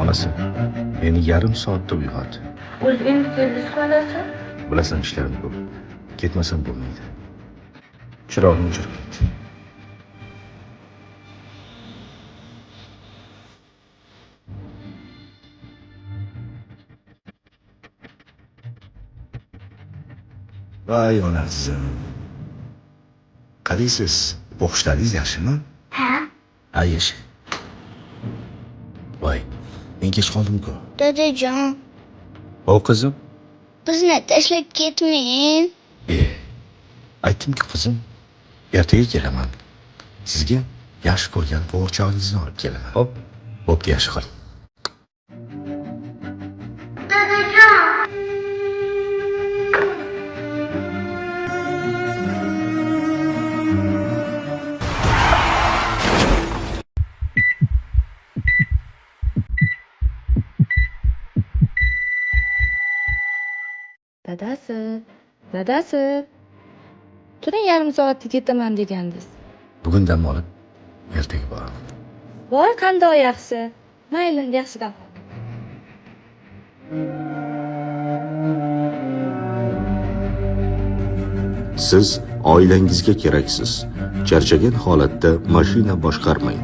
Onasi meni yarim soatda uyg'ot. O'zi endi keldi qolasa? Bilasan ishlarim ko'p. Ketmasam bo'lmaydi. Chiroqni o'chirib ketdi. Voy onasizim. Qaraysiz, o'qishlaringiz yaxshimi? Ha. Aysh. Voy, men kech qoldim-ku. Dadajon, O qizim. bizni tashlab ketmang. Aytdim-ku qizim, ertaga kelaman. Sizga yaxshi ko'rgan po'g'irchog'ingizni olib kelaman. Hop, bo'pti, yaxshi qoling. Dadajon. Dadasi. Turing, yarim soatda ketaman degandingiz. Bugun dam olib, ertaga boraman. Voy, qandoq yaxshi. Mayli, yaxshiroq. Siz oilangizga keraksiz. Charchagan holatda mashina boshqarmang.